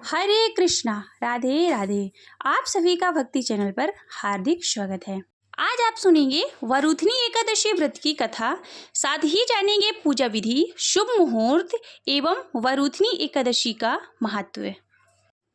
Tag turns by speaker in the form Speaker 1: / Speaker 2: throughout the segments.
Speaker 1: हरे कृष्णा, राधे राधे। आप सभी का भक्ति चैनल पर हार्दिक स्वागत है। आज आप सुनेंगे वरुथनी एकादशी व्रत की कथा, साथ ही जानेंगे पूजा विधि, शुभ मुहूर्त एवं वरुथनी एकादशी का महत्व।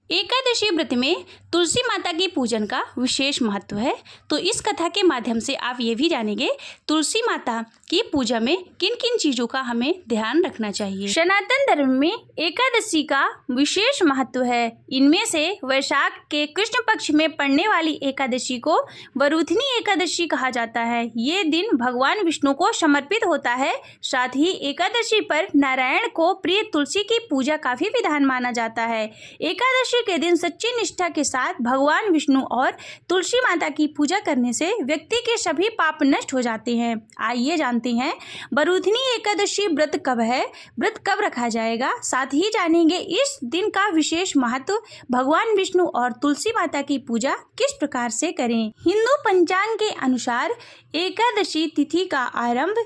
Speaker 1: एकादशी व्रत में तुलसी माता की पूजन का विशेष महत्व है। तो इस कथा के माध्यम से आप ये भी जानेंगे तुलसी माता की पूजा में किन किन चीजों का हमें ध्यान रखना चाहिए। सनातन धर्म में एकादशी का विशेष महत्व है। इनमें से वैशाख के कृष्ण पक्ष में पड़ने वाली एकादशी को वरुथनी एकादशी कहा जाता है। ये दिन भगवान विष्णु को समर्पित होता है। साथ ही एकादशी पर नारायण को प्रिय तुलसी की पूजा का भी विधान माना जाता है। एकादशी के दिन सच्ची निष्ठा के साथ भगवान विष्णु और तुलसी माता की पूजा करने से व्यक्ति के सभी पाप नष्ट हो जाते हैं। आइए जानते हैं वरुथनी एकादशी व्रत कब है, व्रत कब रखा जाएगा। साथ ही जानेंगे इस दिन का विशेष महत्व, भगवान विष्णु और तुलसी माता की पूजा किस प्रकार से करें। हिंदू पंचांग के अनुसार एकादशी तिथि का आरंभ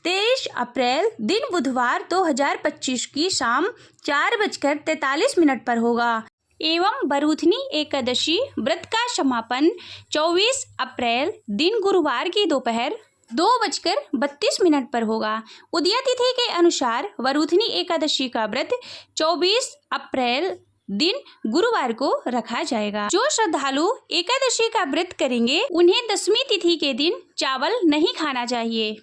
Speaker 1: 23 अप्रैल दिन बुधवार 2025 की शाम 4:43 पर होगा एवं वरुथनी एकादशी व्रत का समापन 24 अप्रैल दिन गुरुवार की दोपहर 2:32 पर होगा। उदया तिथि के अनुसार वरुथनी एकादशी का व्रत 24 अप्रैल दिन गुरुवार को रखा जाएगा। जो श्रद्धालु एकादशी का व्रत करेंगे उन्हें दशमी तिथि के दिन चावल नहीं खाना चाहिए।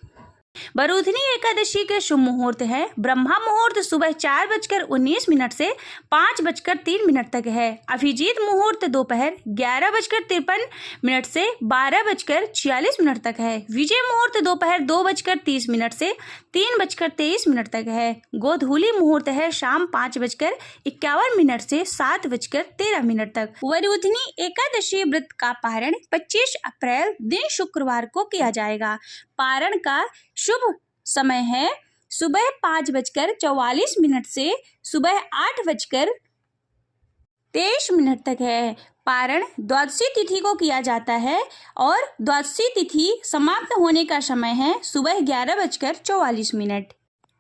Speaker 1: वरुथनी एकादशी के शुभ मुहूर्त है। ब्रह्मा मुहूर्त सुबह 4:19 से 5:03 तक है। अभिजीत मुहूर्त दोपहर 11:53 से 12:46 तक है। विजय मुहूर्त दोपहर 2:30 से 3:23 तक है। गोधूली मुहूर्त है शाम 5:51 से 7:13 तक। वरुथनी एकादशी व्रत का पारण 25 अप्रैल दिन शुक्रवार को किया जाएगा। पारण का शुभ समय है सुबह 5:44 से सुबह 8:23 तक है। पारण द्वादशी तिथि को किया जाता है और द्वादशी तिथि समाप्त होने का समय है सुबह 11:44।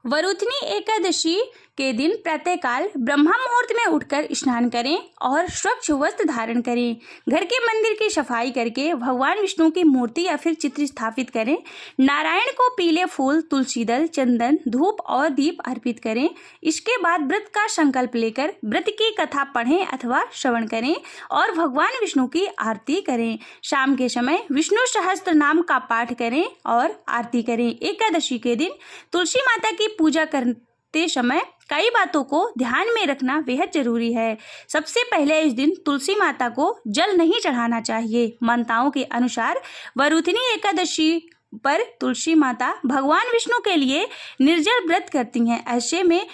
Speaker 1: वरुथनी एकादशी के दिन प्रातःकाल ब्रह्मा मुहूर्त में उठकर स्नान करें और स्वच्छ वस्त्र धारण करें। घर के मंदिर की सफाई करके भगवान विष्णु की मूर्ति या फिर चित्र स्थापित करें। नारायण को पीले फूल, तुलसी दल, चंदन, धूप और दीप अर्पित करें। इसके बाद व्रत का संकल्प लेकर व्रत की कथा पढ़ें अथवा श्रवण करें और भगवान विष्णु की आरती करें। शाम के समय विष्णु सहस्त्र नाम का पाठ करें और आरती करें। एकादशी के दिन तुलसी माता की पूजा करते समय कई बातों को ध्यान में रखना बेहद जरूरी है। सबसे पहले इस दिन तुलसी माता को जल नहीं चढ़ाना चाहिए। मान्यताओं के अनुसार वरुथनी एकादशी पर तुलसी माता भगवान विष्णु के लिए निर्जल व्रत करती हैं। ऐसे में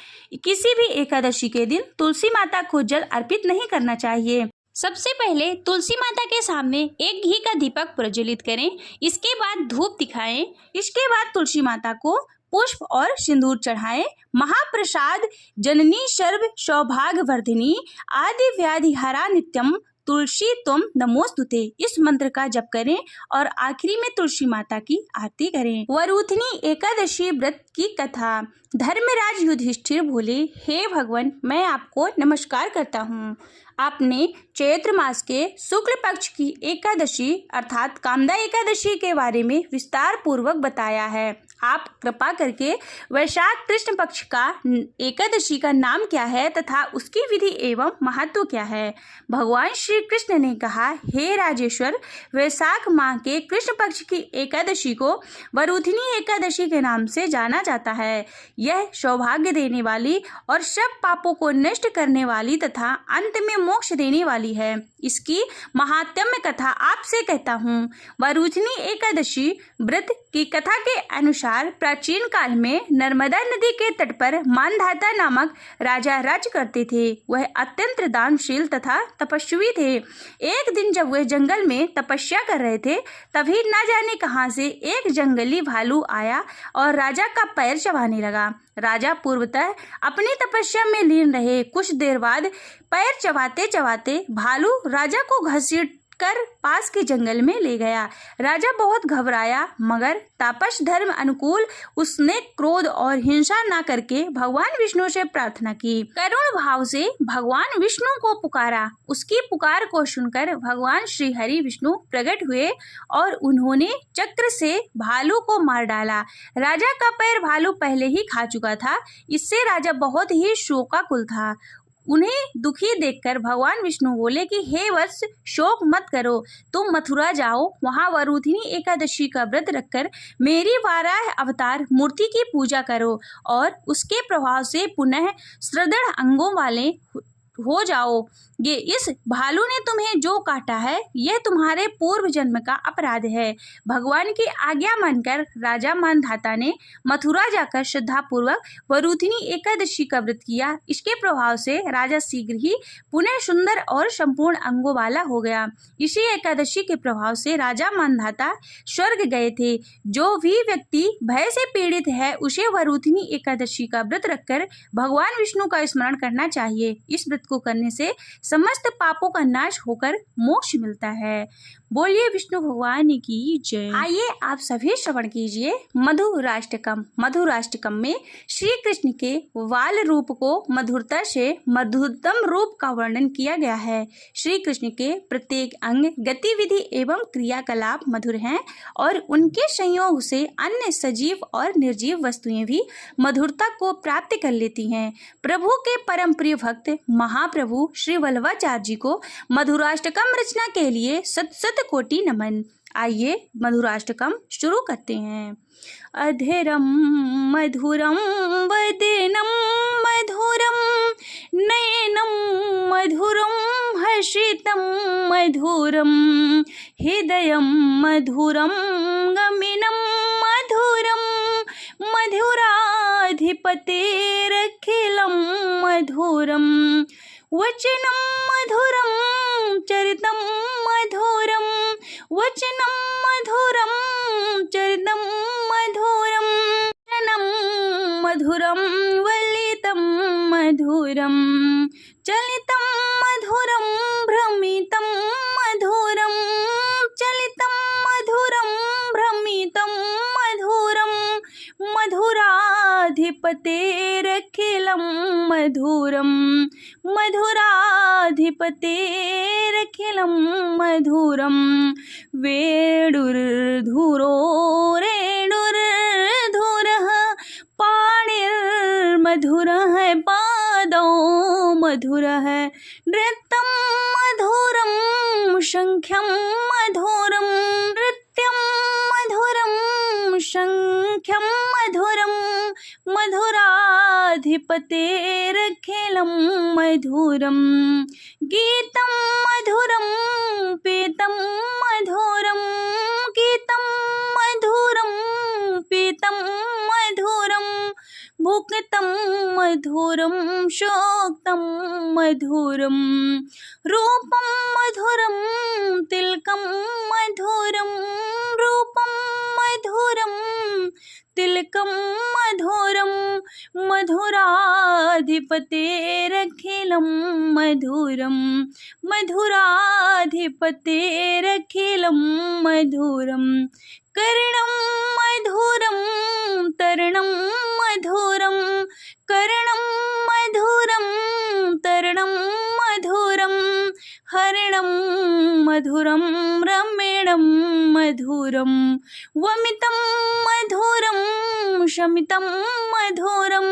Speaker 1: किसी भी एकादशी के दिन तुलसी माता को जल अर्पित नहीं करना चाहिए। सबसे पहले तुलसी माता के सामने एक घी का दीपक प्रज्वलित करें। इसके बाद धूप दिखाएं। इसके बाद तुलसी माता को पुष्प और सिंदूर चढ़ाएं। महाप्रसाद जननी सर्व सौभाग्य वर्धिनी आदि व्याधि हरा नित्यम तुलसी तुम नमोस्तुते इस मंत्र का जप करें और आखिरी में तुलसी माता की आरती करें। वरुथनी एकादशी व्रत की कथा। धर्मराज युधिष्ठिर बोले, हे भगवान, मैं आपको नमस्कार करता हूँ। आपने चैत्र मास के शुक्ल पक्ष की एकादशी अर्थात कामदा एकादशी के बारे में विस्तार पूर्वक बताया है। आप कृपा करके वैशाख कृष्ण पक्ष का एकादशी का नाम क्या है तथा उसकी विधि एवं महत्व क्या है। भगवान श्री कृष्ण ने कहा, हे राजेश्वर, वैशाख माह के कृष्ण पक्ष की एकादशी को वरुथनी एकादशी के नाम से जाना जाता है। यह सौभाग्य देने वाली और सब पापों को नष्ट करने वाली तथा अंत में मोक्ष देने वाली है। इसकी महात्म्य कथा आपसे कहता हूँ। वरुथनी एकादशी व्रत की कथा के अनुसार प्राचीन काल में नर्मदा नदी के तट पर मानधाता नामक राजा राज्य करते थे। वह अत्यंत दानशील तथा तपस्वी थे। एक दिन जब वह जंगल में तपस्या कर रहे थे, तभी न जाने कहां से एक जंगली भालू आया और राजा का पैर चबाने लगा। राजा पूर्वतः अपनी तपस्या में लीन रहे। कुछ देर बाद पैर चबाते चबाते भालू राजा को घसीट कर पास के जंगल में ले गया। राजा बहुत घबराया, मगर तापस धर्म अनुकूल उसने क्रोध और हिंसा न करके भगवान विष्णु से प्रार्थना की। करुण भाव से भगवान विष्णु को पुकारा। उसकी पुकार को सुनकर भगवान श्री हरि विष्णु प्रकट हुए और उन्होंने चक्र से भालू को मार डाला। राजा का पैर भालू पहले ही खा चुका था। इससे राजा बहुत ही शोकाकुल था। उन्हें दुखी देखकर भगवान विष्णु बोले कि हे वत्स, शोक मत करो, तुम मथुरा जाओ, वहाँ वरुथिनी एकादशी का व्रत रखकर मेरी वाराह अवतार मूर्ति की पूजा करो और उसके प्रभाव से पुनः सुदृढ़ अंगों वाले हो जाओगे। इस भालू ने तुम्हें जो काटा है यह तुम्हारे पूर्व जन्म का अपराध है। भगवान की आज्ञा मानकर राजा मानधाता ने मथुरा जाकर श्रद्धापूर्वक वरुथिनी एकादशी का व्रत किया। इसके प्रभाव से राजा शीघ्र ही पुनः सुंदर और संपूर्ण अंगों वाला हो गया। इसी एकादशी के प्रभाव से राजा मानधाता स्वर्ग गए थे। जो भी व्यक्ति भय से पीड़ित है उसे वरुथिनी एकादशी का व्रत रखकर भगवान विष्णु का स्मरण करना चाहिए। इस व्रत को करने से समस्त पापों का नाश होकर मोक्ष मिलता है। बोलिए विष्णु भगवान की जय। आइए आप सभी श्रवण कीजिए मधुराष्टकम। मधुराष्टकम में श्री कृष्ण के वाल रूप को मधुरता से मधुरतम रूप का वर्णन किया गया है। श्री कृष्ण के प्रत्येक अंग, गतिविधि एवं क्रियाकलाप मधुर हैं और उनके संयोग से अन्य सजीव और निर्जीव वस्तुएं भी मधुरता को प्राप्त कर लेती हैं। प्रभु के परम प्रिय भक्त महाप्रभु श्री वल्लभाचार्य जी को मधुराष्टकम रचना के लिए सत सत कोटि नमन। आइए मधुराष्टकम शुरू करते हैं। अधरम मधुरम वदनम मधुरम नयनम मधुरम हर्षितम मधुरम हृदयम मधुरम गमनम मधुरम मधुराधिपतेरखिलम मधुरम वचनम मधुरम चरितम मधुरम वचनम मधुरम चरितम मधुरम चरणम मधुरम वलितम मधुरम चलितम मधुरम भ्रमितम मधुरम चलितम मधुरम भ्रमितम मधुरम मधुराधिपतेरखिलम मधुरम मधुराधिपतेरखिलम मधुरम वेणुर्धुरो रेणुर्धुरः पाणिर्मधुरः पादौ मधुरः नृत्यं मधुरं शङ्ख्यं मधुरं नृत्यं मधुरं शङ्ख्यं मधुरं मधुराधिपतेरखिलं मधुरं गीतं मधुरं पीतं मधुरं गीतं मधुरं पीतं मधुरं भुक्तं मधुरं शोक्तं मधुरं रूपं मधुरं तिलकं मधुरं रूपं मधुरं तिलकं मधुरं मधुराधिपतेरखिलं मधुरं मधुराधिपतेरखिलं मधुरं कर्णं मधुरं तरणं मधुरं कर्णं मधुरं तरणं मधुरं हरिणं मधुरं रमेणं मधुरं वमितं मधुरं शमितं मधुरं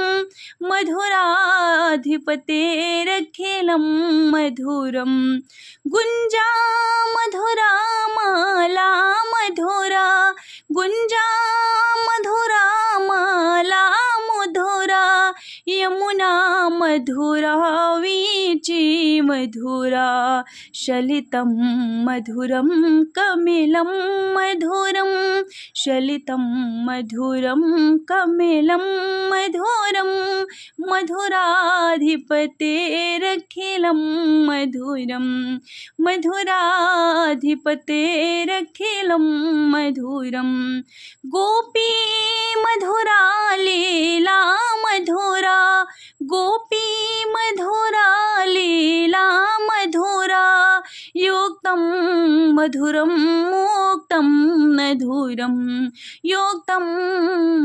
Speaker 1: मधुराधिपतेरखिलं मधुरं गुञ्जा मधुरा माला मधुरा गुञ्जा मधुरा माला मधुरा यमुना मधुरा वीची मधुरा शलितं मधुरं कमिलं मधुरं शलितं मधुरं कमिलं मधुरं मधुराधिपतेरखिलं मधुरं मधुराधिपतेरखिलं मधुरं गोपी मधुरा लीला मधुरा गोपी मधुरा लीला मधुरा युक्तं मधुरं मुक्तं मधुरं योक्तं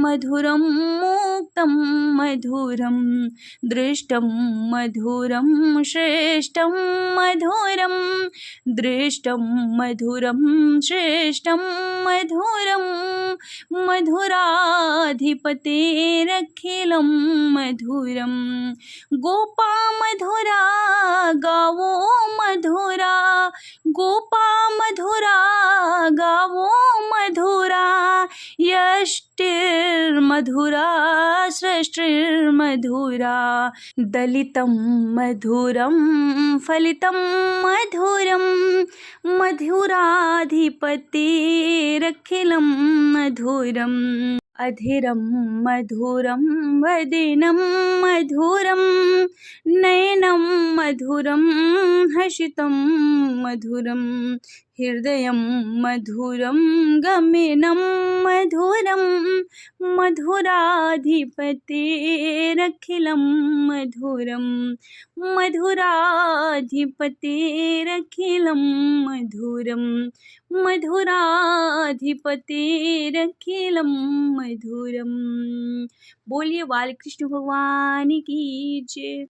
Speaker 1: मधुरं मुक्तं मधुरं दृष्टं मधुरं श्रेष्ठं मधुरं दृष्टं मधुरं श्रेष्ठं मधुरं मधुराधिपतेरखिलं मधुरं गोपा मधुरा गावो मधुरा गोपा मधुरा गावो मधुरा यष्टिर्मधुरा सृष्टिर्मधुरा दलितं मधुरं फलितं मधुरं मधुराधिपतेरखिलं मधुरम् अधीरं मधुरं वदनं मधुरं नयनं मधुरं हसितं मधुरं हृदयं मधुरं गमनं मधुरं मधुराधिपतेरखिलं मधुरं मधुराधिपतेरखिलं मधुरं मधुराधिपतेरखिलं मधुरम। बोलिए बाल कृष्ण भगवान की जय।